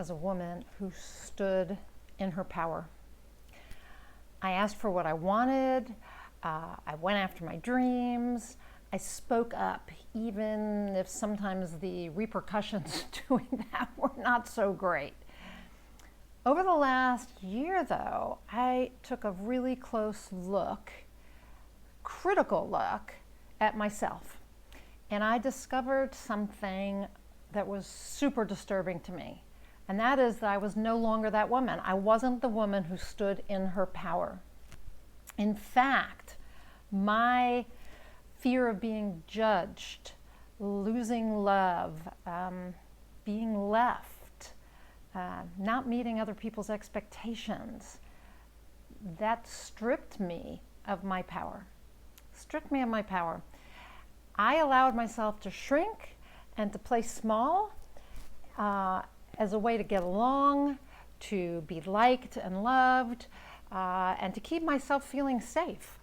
as a woman who stood in her power. I asked for what I wanted. I went after my dreams. I spoke up, even if sometimes the repercussions doing that were not so great. Over the last year, though, I took a really close look, critical look, at myself. And I discovered something that was super disturbing to me. And that is that I was no longer that woman. I wasn't the woman who stood in her power. In fact, my fear of being judged, losing love, being left, not meeting other people's expectations, that stripped me of my power. Stripped me of my power. I allowed myself to shrink and to play small as a way to get along, to be liked and loved, and to keep myself feeling safe.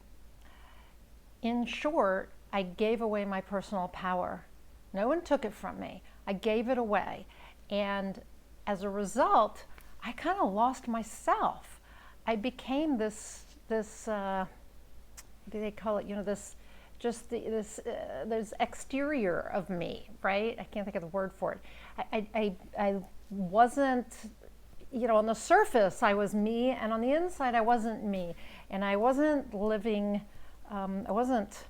In short, I gave away my personal power. No one took it from me. I gave it away. And as a result, I kind of lost myself. I became this what do they call it? This exterior of me, right? I can't think of the word for it. I wasn't, on the surface I was me, and on the inside I wasn't me. And I wasn't living, I wasn't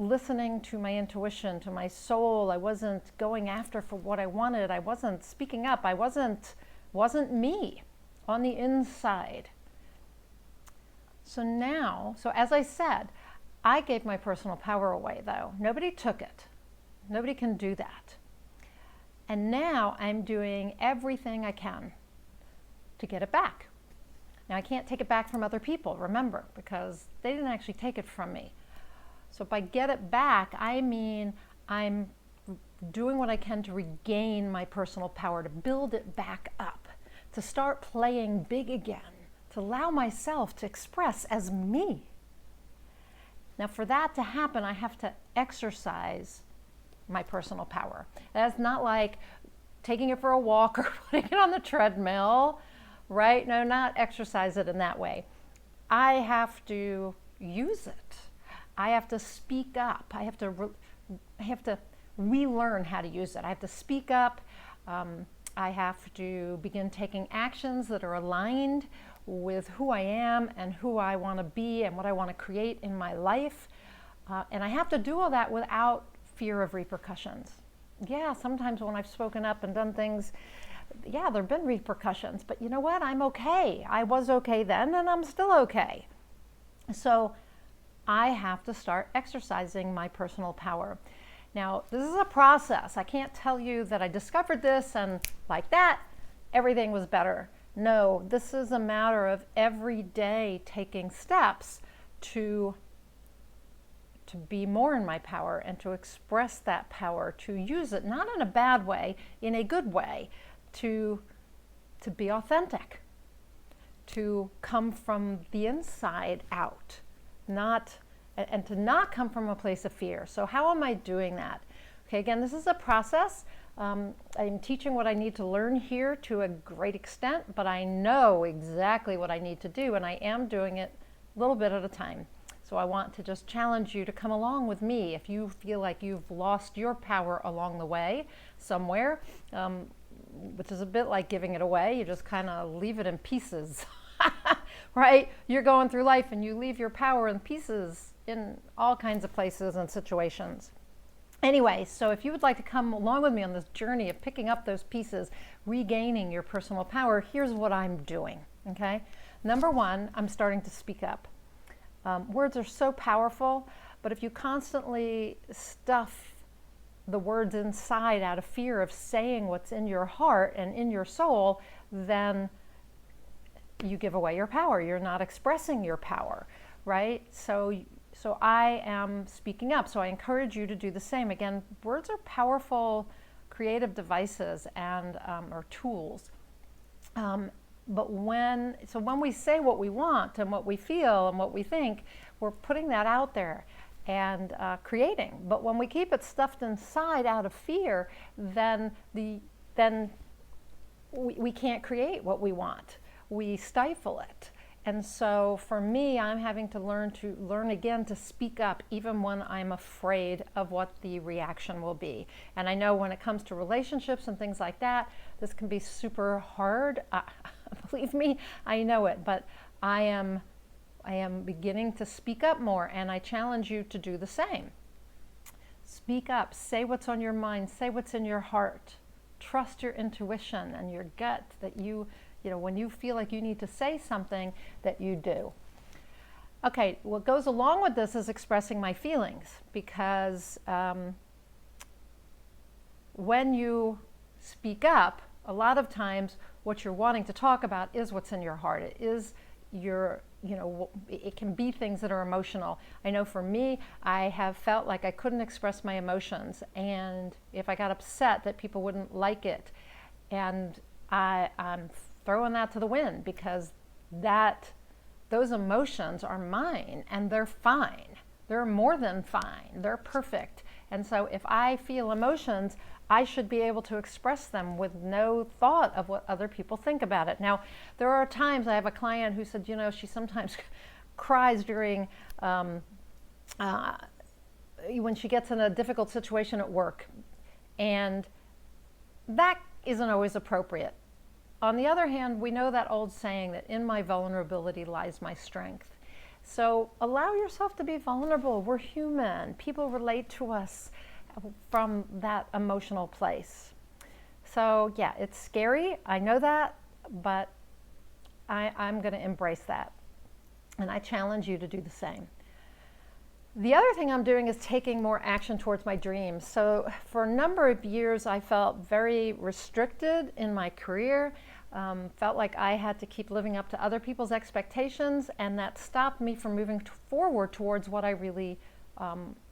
listening to my intuition, to my soul. I wasn't going after for what I wanted. I wasn't speaking up. I wasn't me on the inside. So as I said, I gave my personal power away, though. Nobody took it. Nobody can do that. And now I'm doing everything I can to get it back. Now, I can't take it back from other people, remember, because they didn't actually take it from me. So by get it back, I mean I'm doing what I can to regain my personal power, to build it back up, to start playing big again, to allow myself to express as me. Now, for that to happen, I have to exercise my personal power. That's not like taking it for a walk or putting it on the treadmill, right? No, not exercise it in that way. I have to use it. I have to speak up. I have to relearn how to use it. I have to speak up. I have to begin taking actions that are aligned with who I am and who I want to be and what I want to create in my life. And I have to do all that without fear of repercussions. Yeah, sometimes when I've spoken up and done things, yeah, there have been repercussions, but you know what? I'm okay. I was okay then, and I'm still okay. So I have to start exercising my personal power. Now, this is a process. I can't tell you that I discovered this and like that, everything was better. No, this is a matter of every day taking steps to be more in my power and to express that power, to use it, not in a bad way, in a good way, to be authentic, to come from the inside out, and to not come from a place of fear. So how am I doing that? Okay, again, this is a process. I'm teaching what I need to learn here to a great extent, but I know exactly what I need to do, and I am doing it a little bit at a time. So I want to just challenge you to come along with me if you feel like you've lost your power along the way somewhere, which is a bit like giving it away. You just kind of leave it in pieces, right? You're going through life and you leave your power in pieces in all kinds of places and situations. Anyway, so if you would like to come along with me on this journey of picking up those pieces, regaining your personal power, here's what I'm doing, okay? Number one, I'm starting to speak up. Words are so powerful, but if you constantly stuff the words inside out of fear of saying what's in your heart and in your soul, then you give away your power. You're not expressing your power, right? So I am speaking up. So I encourage you to do the same. Again, words are powerful creative devices and or tools. But when we say what we want and what we feel and what we think, we're putting that out there and creating. But when we keep it stuffed inside out of fear, then we can't create what we want. We stifle it. And so for me, I'm having to learn again to speak up even when I'm afraid of what the reaction will be. And I know when it comes to relationships and things like that, this can be super hard. Believe me, I know it, but I am beginning to speak up more, and I challenge you to do the same. Speak up, say what's on your mind, say what's in your heart. Trust your intuition and your gut that you know, when you feel like you need to say something, that you do. Okay, what goes along with this is expressing my feelings, because when you speak up, a lot of times what you're wanting to talk about is what's in your heart. It is your, you know, it can be things that are emotional. I know for me, I have felt like I couldn't express my emotions, and if I got upset that people wouldn't like it, and I'm throwing that to the wind, because those emotions are mine and they're fine. They're more than fine. They're perfect. And so if I feel emotions, I should be able to express them with no thought of what other people think about it. Now, there are times, I have a client who said, you know, she sometimes cries during when she gets in a difficult situation at work, and that isn't always appropriate. On the other hand, we know that old saying that in my vulnerability lies my strength. So allow yourself to be vulnerable. We're human. People relate to us from that emotional place. So yeah, it's scary. I know that, but I'm going to embrace that. And I challenge you to do the same. The other thing I'm doing is taking more action towards my dreams. So for a number of years, I felt very restricted in my career, felt like I had to keep living up to other people's expectations, and that stopped me from moving forward towards what I really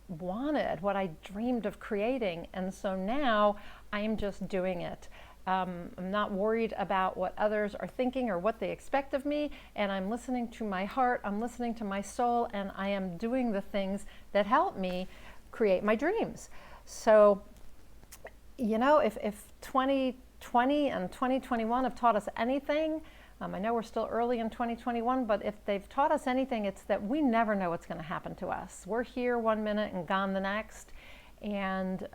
wanted, what I dreamed of creating. And so now I'm just doing it. I'm not worried about what others are thinking or what they expect of me, and I'm listening to my heart, I'm listening to my soul, and I am doing the things that help me create my dreams. So, you know, if 2020 and 2021 have taught us anything, I know we're still early in 2021, but if they've taught us anything, it's that we never know what's going to happen to us. We're here one minute and gone the next, and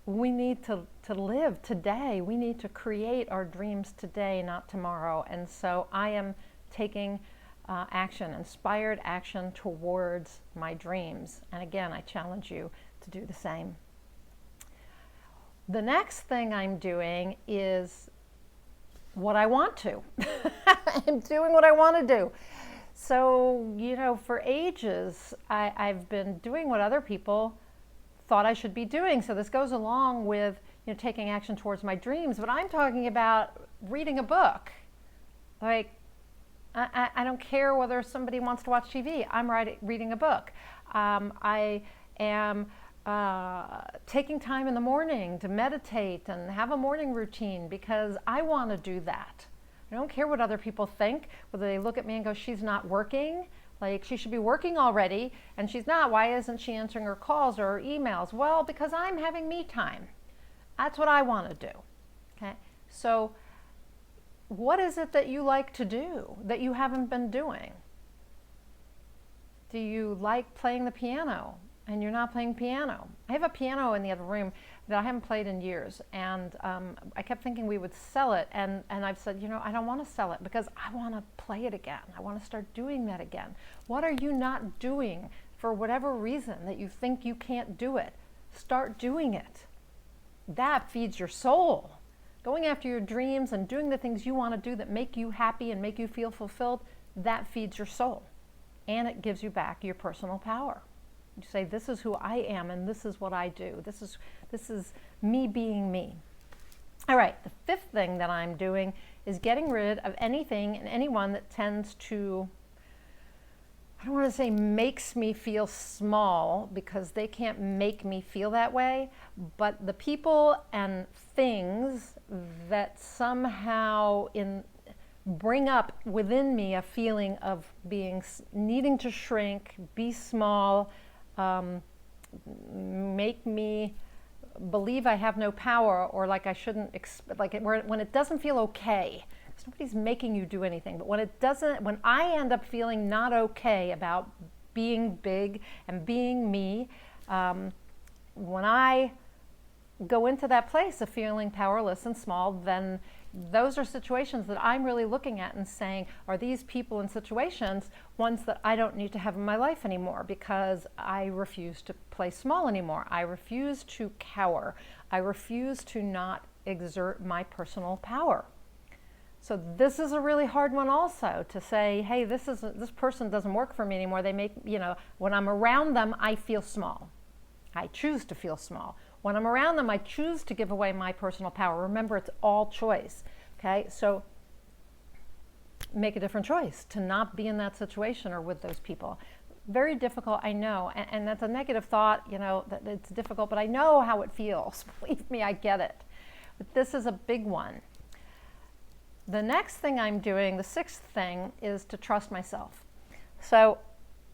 we need to live today. We need to create our dreams today, not tomorrow. And so I am taking action, inspired action towards my dreams. And again, I challenge you to do the same. The next thing I'm doing is what I want to. I'm doing what I want to do. So, you know, for ages, I've been doing what other people thought I should be doing. So this goes along with, you know, taking action towards my dreams, but I'm talking about reading a book. Like, I don't care whether somebody wants to watch TV. I'm reading a book. I am taking time in the morning to meditate and have a morning routine because I want to do that. I don't care what other people think, whether they look at me and go, she's not working. Like, she should be working already, and she's not. Why isn't she answering her calls or her emails? Well, because I'm having me time. That's what I want to do. Okay? So what is it that you like to do that you haven't been doing? Do you like playing the piano and you're not playing piano? I have a piano in the other room that I haven't played in years, and I kept thinking we would sell it, and I've said, you know, I don't want to sell it because I want to play it again. I want to start doing that again. What are you not doing for whatever reason that you think you can't do it? Start doing it. That feeds your soul. Going after your dreams and doing the things you want to do that make you happy and make you feel fulfilled, that feeds your soul, and it gives you back your personal power. You say, this is who I am and this is what I do. This is me being me. All right, the fifth thing that I'm doing is getting rid of anything and anyone that tends to, I don't want to say makes me feel small, because they can't make me feel that way, but the people and things that somehow bring up within me a feeling of needing to shrink, be small, make me believe I have no power, or like I shouldn't, when it doesn't feel okay. Nobody's making you do anything, but when I end up feeling not okay about being big and being me, when I go into that place of feeling powerless and small, then those are situations that I'm really looking at and saying, are these people and situations ones that I don't need to have in my life anymore, because I refuse to play small anymore. I refuse to cower. I refuse to not exert my personal power. So this is a really hard one also, to say, hey, this person doesn't work for me anymore. They make, when I'm around them, I feel small. I choose to feel small. When I'm around them, I choose to give away my personal power. Remember, it's all choice, okay? So make a different choice to not be in that situation or with those people. Very difficult, I know, and that's a negative thought, that it's difficult, but I know how it feels. Believe me, I get it. But this is a big one. The next thing I'm doing, the sixth thing, is to trust myself. So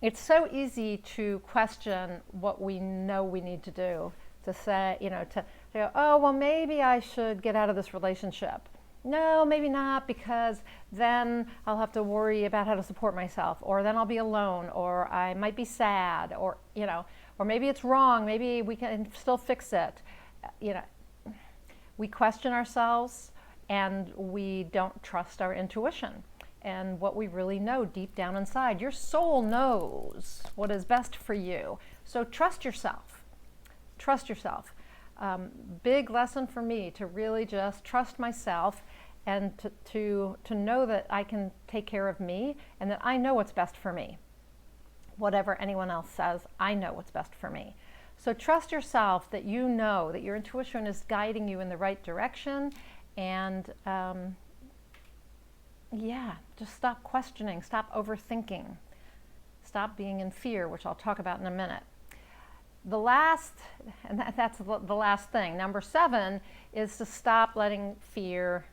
it's so easy to question what we know we need to do, to say, to go, oh, well, maybe I should get out of this relationship. No, maybe not, because then I'll have to worry about how to support myself, or then I'll be alone, or I might be sad, or, or maybe it's wrong, maybe we can still fix it. We question ourselves, and we don't trust our intuition and what we really know deep down inside. Your soul knows what is best for you. So trust yourself. Trust yourself. Big lesson for me to really just trust myself, and to know that I can take care of me, and that I know what's best for me. Whatever anyone else says, I know what's best for me. So trust yourself, that you know that your intuition is guiding you in the right direction. And just stop questioning, stop overthinking, stop being in fear, which I'll talk about in a minute. The last, and that's the last thing, number 7, is to stop letting fear,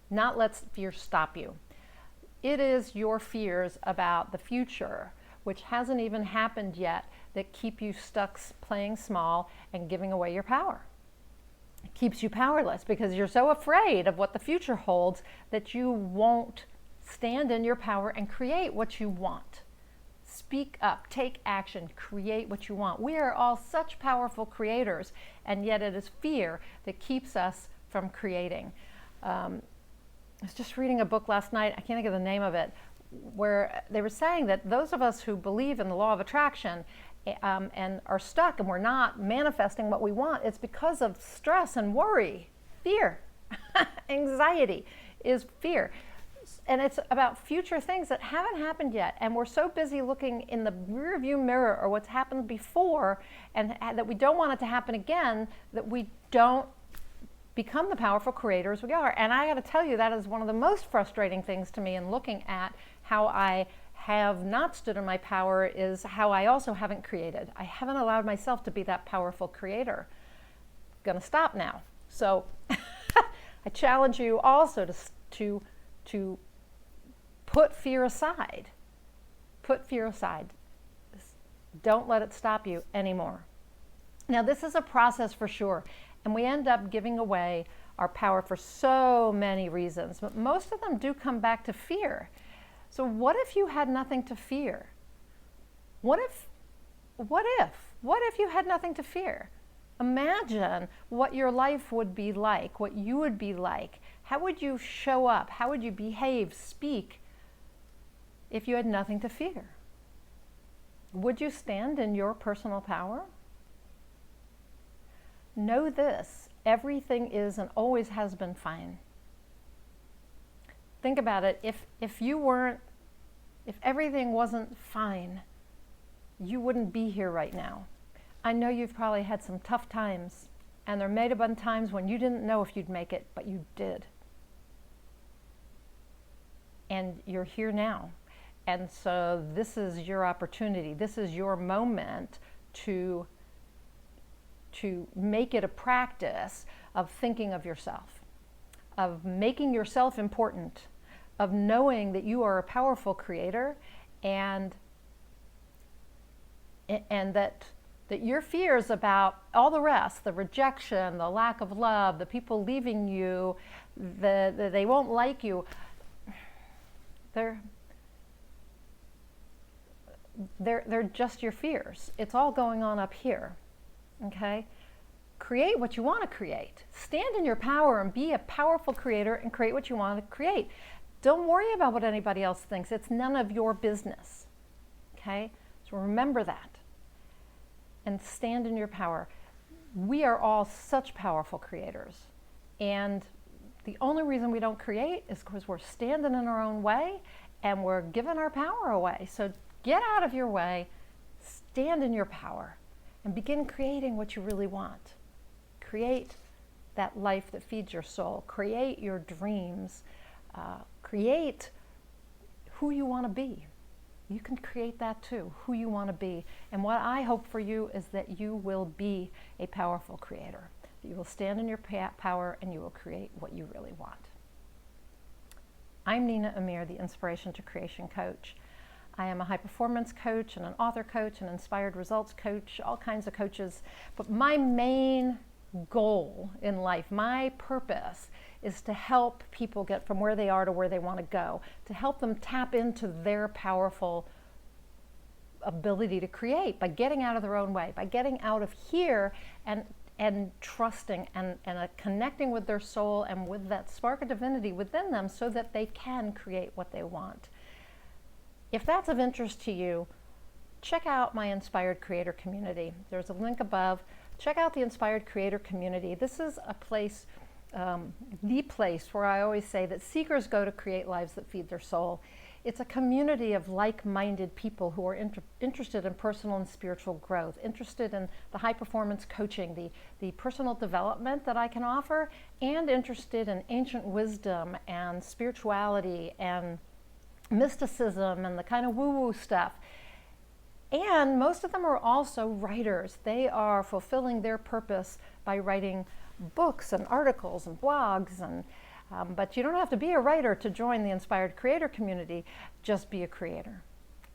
not let fear stop you. It is your fears about the future, which hasn't even happened yet, that keep you stuck playing small and giving away your power. It keeps you powerless because you're so afraid of what the future holds that you won't stand in your power and create what you want. Speak up, take action, create what you want. We are all such powerful creators, and yet it is fear that keeps us from creating. I was just reading a book last night, I can't think of the name of it, where they were saying that those of us who believe in the law of attraction and are stuck and we're not manifesting what we want, it's because of stress and worry, fear. Anxiety is fear. And it's about future things that haven't happened yet. And we're so busy looking in the rearview mirror or what's happened before, and that we don't want it to happen again, that we don't become the powerful creators we are. And I got to tell you, that is one of the most frustrating things to me in looking at how I have not stood in my power, is how I also haven't created. I haven't allowed myself to be that powerful creator. I'm going to stop now. So I challenge you also to put fear aside. Put fear aside. Don't let it stop you anymore. Now, this is a process for sure, and we end up giving away our power for so many reasons, but most of them do come back to fear. So what if you had nothing to fear? What if you had nothing to fear? Imagine what your life would be like, what you would be like. How would you show up? How would you behave, speak, if you had nothing to fear? Would you stand in your personal power? Know this, everything is and always has been fine. Think about it, if everything wasn't fine, you wouldn't be here right now. I know you've probably had some tough times, and there may have been times when you didn't know if you'd make it, but you did. And you're here now. And so this is your opportunity. This is your moment to make it a practice of thinking of yourself, of making yourself important, of knowing that you are a powerful creator, and that that your fears about all the rest, the rejection, the lack of love, the people leaving you, they won't like you, they're just your fears. It's all going on up here, okay? Create what you want to create. Stand in your power and be a powerful creator and create what you want to create. Don't worry about what anybody else thinks. It's none of your business, okay? So remember that and stand in your power. We are all such powerful creators, and the only reason we don't create is because we're standing in our own way and we're giving our power away. So get out of your way, stand in your power, and begin creating what you really want. Create that life that feeds your soul. Create your dreams. Create who you want to be. You can create that too, who you want to be. And what I hope for you is that you will be a powerful creator. That you will stand in your power and you will create what you really want. I'm Nina Amir, the Inspiration to Creation Coach. I am a high performance coach and an author coach, an inspired results coach, all kinds of coaches. But my main goal in life, my purpose, is to help people get from where they are to where they want to go, to help them tap into their powerful ability to create by getting out of their own way, by getting out of here and trusting and connecting with their soul and with that spark of divinity within them so that they can create what they want. If that's of interest to you, check out my Inspired Creator Community. There's a link above. Check out the Inspired Creator Community. This is a place, the place where I always say that seekers go to create lives that feed their soul. It's a community of like-minded people who are interested in personal and spiritual growth, interested in the high-performance coaching, the personal development that I can offer, and interested in ancient wisdom and spirituality and mysticism and the kind of woo-woo stuff. And most of them are also writers. They are fulfilling their purpose by writing books and articles and blogs. But you don't have to be a writer to join the Inspired Creator Community. Just be a creator.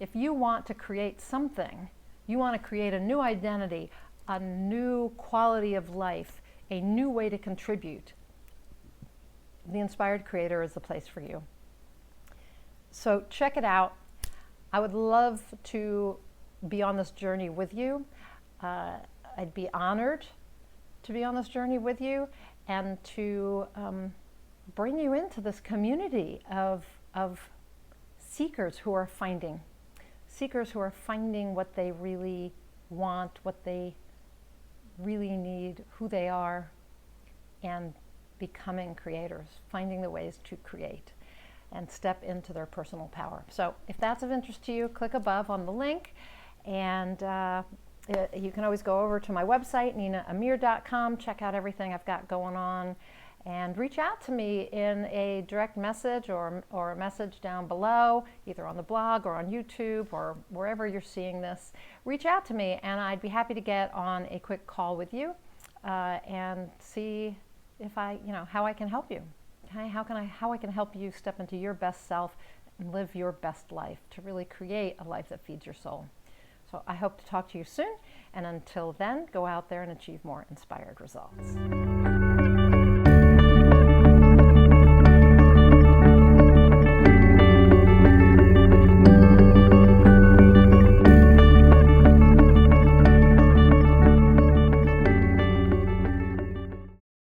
If you want to create something, you want to create a new identity, a new quality of life, a new way to contribute, the Inspired Creator is the place for you. So check it out. I would love to be on this journey with you. I'd be honored to be on this journey with you and to bring you into this community of seekers who are finding what they really want, what they really need, who they are, and becoming creators, finding the ways to create and step into their personal power. So if that's of interest to you, click above on the link, and you can always go over to my website, ninaamir.com, check out everything I've got going on, and reach out to me in a direct message or a message down below, either on the blog or on YouTube or wherever you're seeing this. Reach out to me, and I'd be happy to get on a quick call with you and see if how I can help you. Okay? How I can help you step into your best self and live your best life to really create a life that feeds your soul. So I hope to talk to you soon, and until then, go out there and achieve more inspired results.